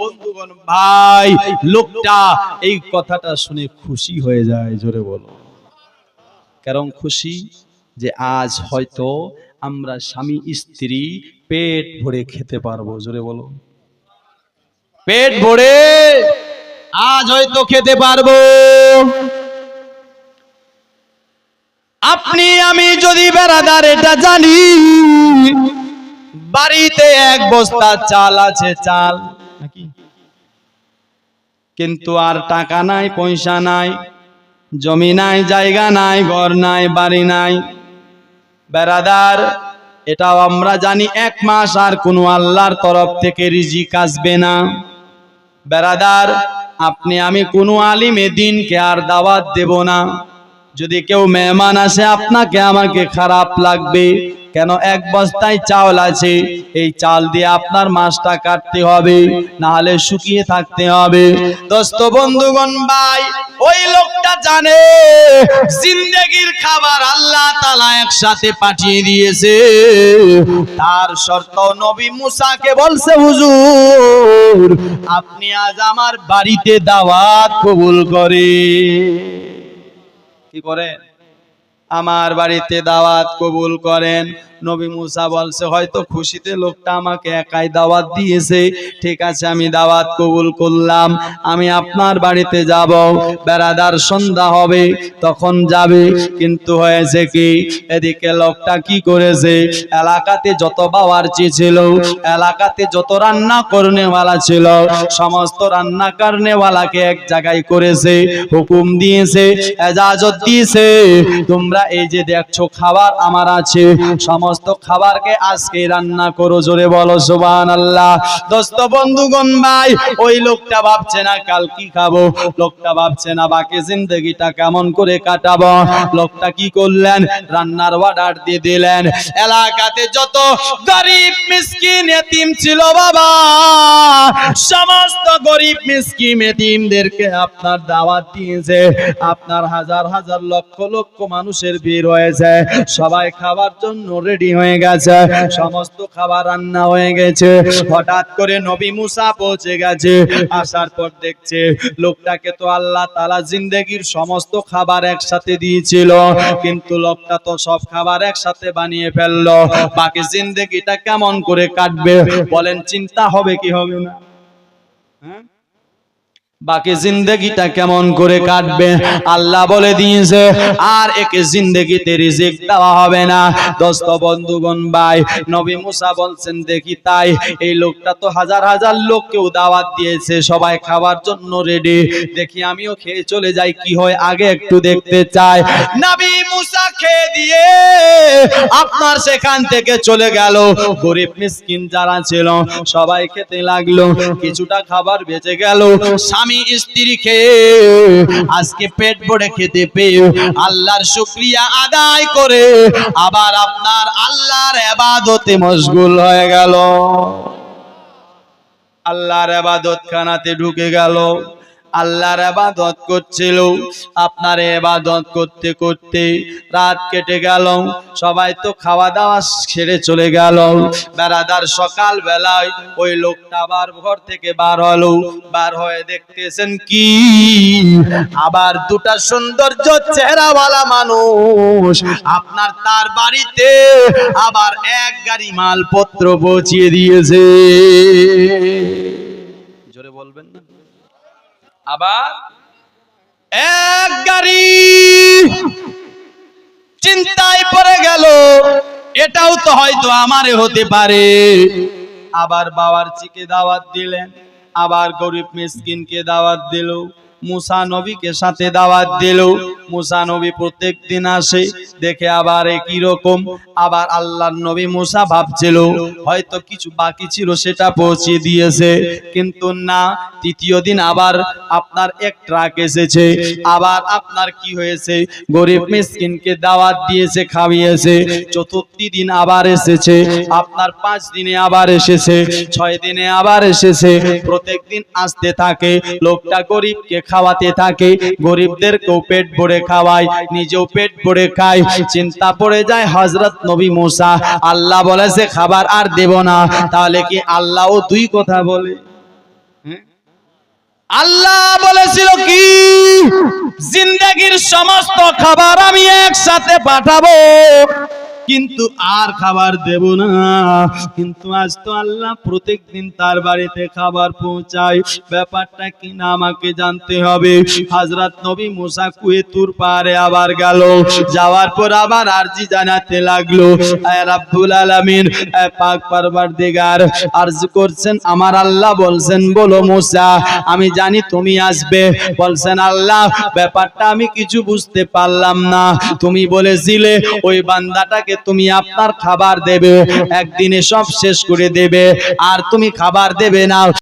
বন্ধুগণ ভাই, লোকটা এই কথাটা শুনে খুশি হয়ে যায়। জোরে বলো কারণ খুশি যে আজ হয়তো আমরা স্বামী স্ত্রী পেট ভরে খেতে পারবো। জোরে বলো পেট ভরে আজ হয়তো খেতে পারবো। আপনি আমি যদি বেরাদার এটা জানি বাড়িতে এক বস্তা চাল আছে, চাল নাকি, কিন্তু আর টাকা নাই, পয়সা নাই, জমি নাই, জায়গা নাই, ঘর নাই, বাড়ি নাই। বেরাদার এটাও আমরা জানি এক মাস আর কোনো আল্লাহর তরফ থেকে রিজিক আসবে না। বেরাদার আপনি আমি কোনো আলিমে দিনকে আর দাওয়াত দেব না। যদি কেউ মেহমান আসে আপনাকে আমাকে খারাপ লাগবে, কেন এক বস্তায় চাল আছে, এই চাল দিয়ে আপনার মাসটা কাটতে হবে, না হলে শুকিয়ে থাকতে হবে। দোস্ত বন্ধুগণ ভাই, ওই লোকটা জানে জিন্দেগির খাবার আল্লাহ তাআলা একসাথে পাঠিয়ে দিয়েছে। তার শর্ত নবী মুসাকে বলছে, হুজুর আপনি আজ আমার বাড়িতে দাওয়াত কবুল করে কি করেন, আমার বাড়িতে দাওয়াত কবুল করেন। নবী মুসা বলছে হয়তো খুশিতে লোকটা আমাকে একাই দাওয়াত দিয়েছে, ঠিক আছে আমি দাওয়াত কবুল করলাম, আমি আপনার বাড়িতে যাব। বেরাদার সন্ধ্যা হবে তখন যাবে, কিন্তু হয়েছে কি এদিকে লোকটা কি করেছে, এলাকাতে যত বাওয়ার্চি ছিল, এলাকাতে যত রান্না করনেওয়ালা ছিল, সমস্ত রান্না করনেওয়ালাকে এক জায়গায় করেছে, হুকুম দিয়েছে, এজাজত দিয়েছে, তোমরা এই যে দেখছো খাবার আমার আছে, সমস্ত খাবারকে আজকে রান্না করো। জোরে বলো সুবহানাল্লাহ। দোস্ত বন্ধুগণ ভাই, ওই লোকটা ভাবছে না কাল কি খাবো, লোকটা ভাবছে না বাকি জিন্দগিটা কেমন করে কাটাবো। লোকটা কি করলেন, রান্নার অর্ডার দিয়ে দিলেন। এলাকাতে যত গরিব মিসকিন এতিম ছিল বাবা, সমস্ত গরিব মিসকিন এতিমদেরকে আপনার দাওয়াত দিয়েছে। আপনার হাজার হাজার লক্ষ লক্ষ মানুষের ভিড় হয়েছে, সবাই খাবার জন্য রেডি হয়ে গেছে, সমস্ত খাবার রান্না হয়ে গেছে। হঠাৎ করে নবী মুসা পৌঁছে গেছে, আসার পর দেখছে লোকটাকে তো আল্লাহ তাআলা জিন্দেগির সমস্ত খাবার একসাথে দিয়েছিল, কিন্তু লোকটা তো সব খাবার একসাথে বানিয়ে ফেললো, বাকি জিন্দেগিটা কেমন করে কাটবে বলেন, চিন্তা হবে কি হবে না? বাকি জিন্দেগিটা কেমন করে কাটবে? আল্লাহ বলে দিয়েছে আর একে জিন্দেগিতে রিজিক দেওয়া হবে না। দোস্ত বন্ধুগণ ভাই, নবী মুসা বলছেন দেখি তাই, এই লোকটা তো হাজার হাজার লোককেও দাওয়াত দিয়েছে, সবাই খাবার জন্য রেডি, দেখি আমিও খেয়ে চলে যাই কি হয়, আগে একটু দেখতে চাই। নবী মুসা খেয়ে দিয়ে আপনার সেখান থেকে চলে গেল। গরিব মিসকিন যারা ছিল সবাই খেতে লাগলো, কিছুটা খাবার বেঁচে গেল। স্বামী স্ত্রী খেয়ে আজকে পেট ভরে খেতে পেয়ে আল্লাহর শুকরিয়া আদায় করে আবার আপনার আল্লাহর ইবাদতে মশগুল হয়ে গেল, আল্লাহর ইবাদত খানাতে ঢুকে গেল, আল্লাহর ইবাদত করছিল। আপনার ইবাদত করতে করতে রাত কেটে গেল, সবাই তো খাওয়া দাওয়া ছেড়ে চলে গেল। বেরাদার সকাল বেলায় ওই লোকটা আবার ঘর থেকে বার হলো, বার হয়ে দেখতেছেন কি আবার দুটা সৌন্দর্য চেহারাওয়ালা মানুষ আপনার তার বাড়িতে আবার এক গাড়ি মালপত্র পৌঁছিয়ে দিয়েছে। জোরে বলবেন না? আবার এক গাড়ি। চিন্তায় পড়ে গেল এটাও তো হয়তো আমারে হতে পারে। আবার বাওয়ার্চিকে দাওয়াত দিলেন, আবার গরিব মিসকিনকে দাওয়াত দিল, মুসা নবীকে সাথে দাওয়াত দিল। মুসা নবী প্রত্যেক দিন আসে, দেখে আবার একই রকম। আবার আল্লাহর নবী মুসা ভাবছিল হয়তো কিছু বাকি ছিল সেটা পৌঁছে দিয়েছে, কিন্তু না, তৃতীয় দিন আবার আপনার এক ট্রাক এসেছে। আবার আপনার কি হয়েছে, গরিব মিসকিনকে দাওয়াত দিয়েছে, খাওয়িয়েছে। চতুর্থ দিন আবার এসেছে, আপনার 5 দিনে আবার এসেছে, 6 দিনে আবার এসেছে। প্রত্যেক দিন আসতে থাকে, লোকটা গরিবকে খাওয়াতে থাকে, গরিবদেরকেও পেট ভরে খাওয়ায়, নিজেও পেট ভরে খায়। চিন্তা পড়ে যায় হযরত নবী মুসা, আল্লাহ বলেছে খাবার আর দেব না, তাহলে কি আল্লাহও দুই কথা বলে? আল্লাহ বলেছিল কি, জিন্দেগীর সমস্ত খাবার আমি একসাথে পাঠাবো, কিন্তু আর খাবার দেব না। কিন্তু আজ তো আল্লাহ প্রত্যেকদিন তার বাড়িতে খাবার পৌঁছায়। ব্যাপারটা কি না আমাকে জানতে হবে। হযরত নবী মুসা কুয়ে তুর পারে আবার গেল, যাওয়ার পর আবার আরজি জানাতে লাগলো, আয় রাব্বুল আলামিন, আয় পাক পরওয়ারদিগার, আরজ করছেন আমার আল্লাহ বলছেন বলো মুসা, আমি জানি তুমি আসবে। বলছেন আল্লাহ ব্যাপারটা আমি কিছু বুঝতে পারলাম না, তুমি বলেছিলে ওই বান্দাটাকে তুমি আপনার খাবার দেবে, একদিনে সব শেষ করে দেবে, আর তুমি খাবার দেবে না।